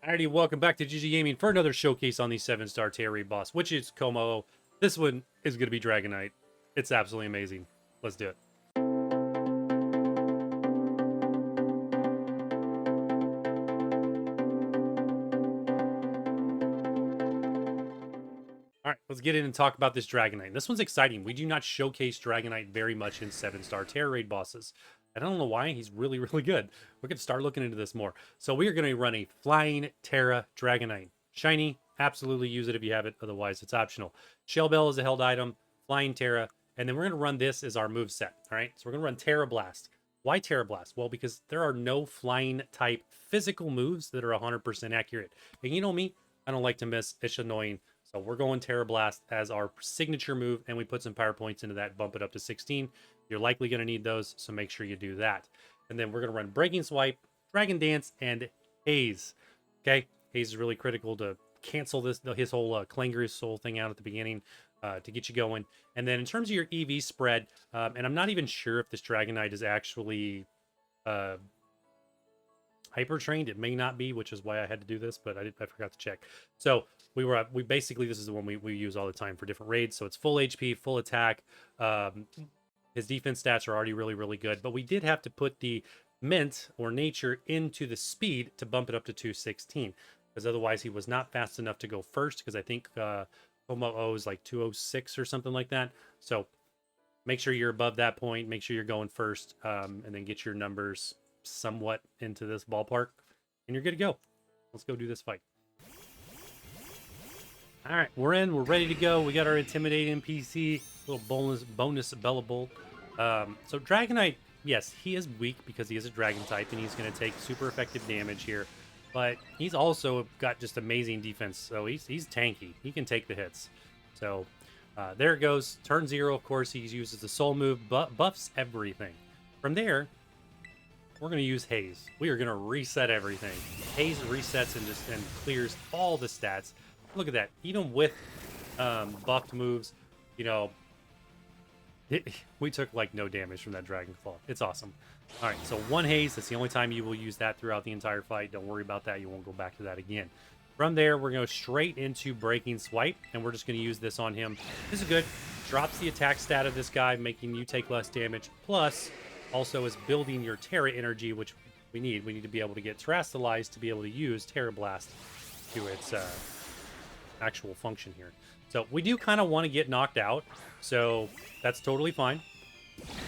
Alrighty, welcome back to gggaming for another showcase on the 7-star Tera Raid boss, which is Kommo-o. This one is going to be Dragonite. It's absolutely amazing. Let's do it. Alright, let's get in and talk about this Dragonite. This one's exciting. We do not showcase Dragonite very much in 7-star Tera Raid bosses. I don't know why. He's really, really good. We're going to start looking into this more. So we are going to run a Flying Tera Dragonite. Shiny, absolutely use it if you have it. Otherwise, it's optional. Shell Bell is a held item. Flying Tera. And then we're going to run this as our move set. All right, so we're going to run Tera Blast. Why Tera Blast? Well, because there are no flying type physical moves that are 100% accurate. And you know me, I don't like to miss. It's annoying. So we're going Tera Blast as our signature move, and we put some power points into that, bump it up to 16. You're likely going to need those, so make sure you do that. And then we're going to run Breaking Swipe, Dragon Dance, and Haze. Okay, Haze is really critical to cancel his whole Clanger's Soul thing out at the beginning to get you going. And then in terms of your EV spread, and I'm not even sure if this Dragonite is actually hyper trained. It may not be, which is why I had to do this, but I forgot to check. So we basically, this is the one we use all the time for different raids. So it's full HP, full attack. His defense stats are already really, really good, but we did have to put the mint or nature into the speed to bump it up to 216, because otherwise he was not fast enough to go first, because I think Kommo-o is like 206 or something like that. So make sure you're above that point, make sure you're going first, and then get your numbers somewhat into this ballpark, and you're good to go. Let's go do this fight. All right, we're in, we're ready to go. We got our Intimidate NPC, little bonus Bella Bolt. So Dragonite, yes, he is weak because he is a dragon type, and he's going to take super effective damage here, but he's also got just amazing defense, so he's tanky. He can take the hits. So there it goes. Turn 0, of course, he uses the soul move, buffs everything. From there, we're going to use Haze. We are going to reset everything. Haze resets and clears all the stats. Look at that. Even with buffed moves, you know, we took like no damage from that Dragon Claw. It's awesome. All right, so 1 Haze. That's the only time you will use that throughout the entire fight. Don't worry about that. You won't go back to that again. From there, we're going to go straight into Breaking Swipe, and we're just going to use this on him. This is good. Drops the attack stat of this guy, making you take less damage. Plus, also is building your Tera energy, which we need. We need to be able to get terastallized to be able to use Tera Blast to its actual function here. So we do kind of want to get knocked out, so that's totally fine.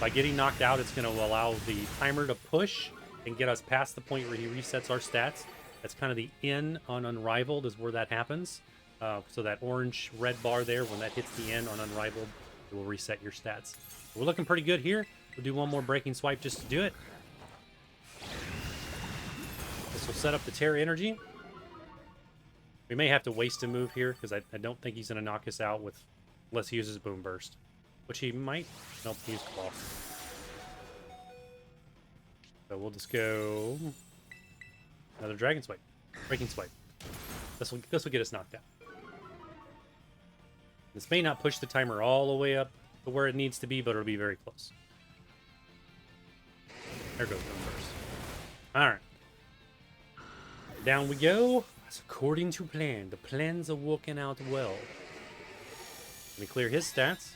By getting knocked out, it's going to allow the timer to push and get us past the point where he resets our stats. That's kind of the N on Unrivaled is where that happens. So that orange red bar there, when that hits the N on Unrivaled, it will reset your stats. We're looking pretty good here. We'll do one more Breaking Swipe just to do it. This will set up the Tera energy. We may have to waste a move here, because I don't think he's going to knock us out unless he uses Boom Burst. Which he might. Nope, he used Claw. So we'll just go another Dragon Swipe. Breaking Swipe. This will get us knocked out. This may not push the timer all the way up to where it needs to be, but it'll be very close. There goes Boom Burst. Alright. Down we go. As according to plan. The plans are working out well. Let me clear his stats.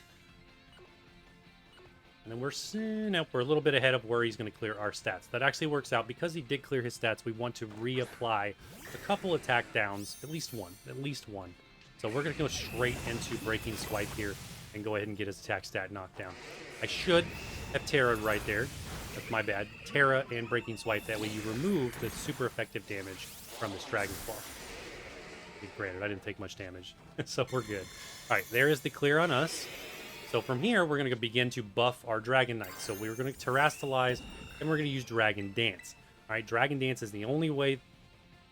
And then we're a little bit ahead of where he's going to clear our stats. That actually works out. Because he did clear his stats, we want to reapply a couple attack downs. At least one. So we're going to go straight into Breaking Swipe here and go ahead and get his attack stat knocked down. I should have Tera right there. That's my bad. Tera and Breaking Swipe. That way you remove the super effective damage from this Dragon Claw. Granted, I didn't take much damage, so we're good. All right, there is the clear on us. So from here, we're going to begin to buff our Dragonite. So we're going to terastallize, and we're going to use Dragon Dance. All right, Dragon Dance is the only way,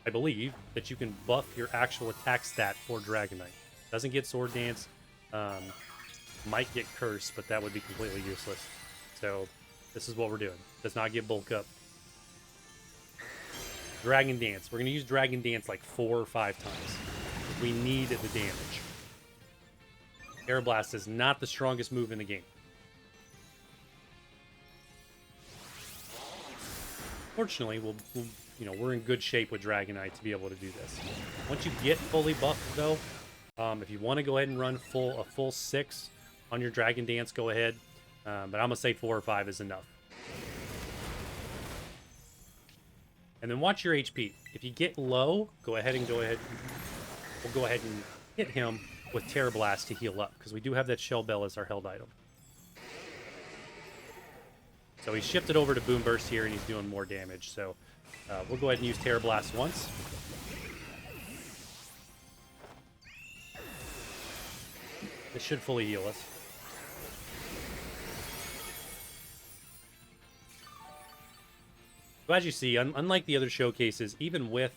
I believe, that you can buff your actual attack stat for Dragonite. Doesn't get Sword Dance, might get Curse, but that would be completely useless. So this is what we're doing. Does not get Bulk Up. Dragon Dance. We're going to use Dragon Dance like 4 or 5 times. We need the damage. Tera Blast is not the strongest move in the game. Fortunately, we'll you know, we're in good shape with Dragonite to be able to do this. Once you get fully buffed, though, if you want to go ahead and run a full 6 on your Dragon Dance, go ahead. But I'm going to say 4 or 5 is enough. And then watch your HP. If you get low, we'll go ahead and hit him with Tera Blast to heal up, because we do have that Shell Bell as our held item. So he's shifted over to Boom Burst here, and he's doing more damage. So we'll go ahead and use Tera Blast once. This should fully heal us. So as you see, unlike the other showcases, even with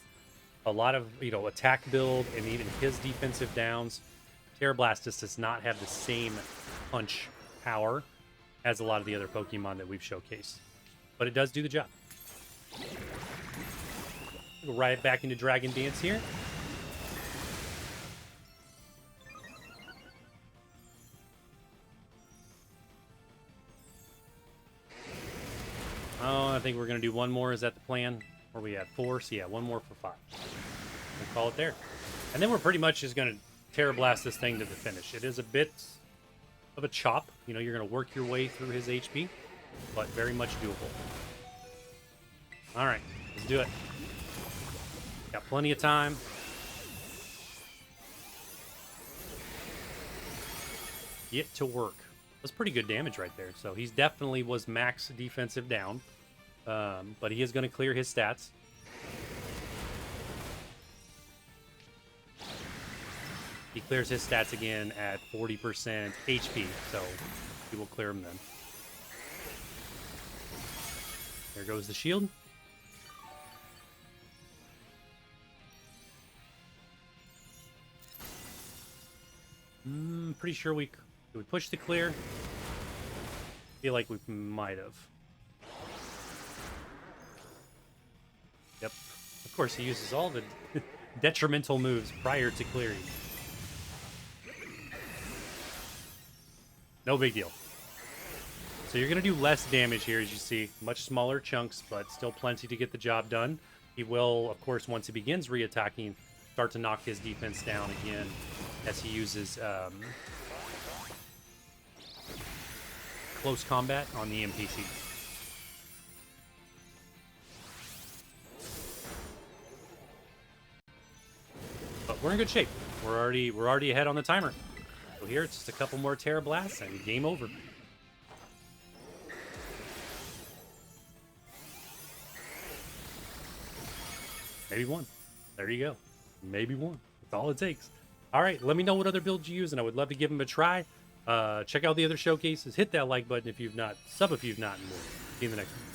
a lot of, you know, attack build and even his defensive downs, Tera Blast just does not have the same punch power as a lot of the other Pokemon that we've showcased. But it does do the job. Go right back into Dragon Dance here. Oh, I think we're going to do one more. Is that the plan? Where we at 4? So yeah, one more for 5. We'll call it there. And then we're pretty much just going to Tera Blast this thing to the finish. It is a bit of a chop. You know, you're going to work your way through his HP, but very much doable. All right, let's do it. Got plenty of time. Get to work. That's pretty good damage right there. So he's definitely was max defensive down, but he is going to clear his stats. He clears his stats again at 40% HP, so he will clear them then. There goes the shield. Pretty sure did we push the clear? Feel like we might have. Yep. Of course, he uses all the detrimental moves prior to clearing. No big deal. So you're going to do less damage here, as you see. Much smaller chunks, but still plenty to get the job done. He will, of course, once he begins re-attacking, start to knock his defense down again as he uses close combat on the NPC. But we're in good shape. We're already ahead on the timer. So here it's just a couple more Tera Blasts and game over. Maybe one. There you go. Maybe one. That's all it takes. All right, let me know what other builds you use, and I would love to give them a try. Check out the other showcases. Hit that like button if you've not. Sub if you've not. And we'll see you in the next one.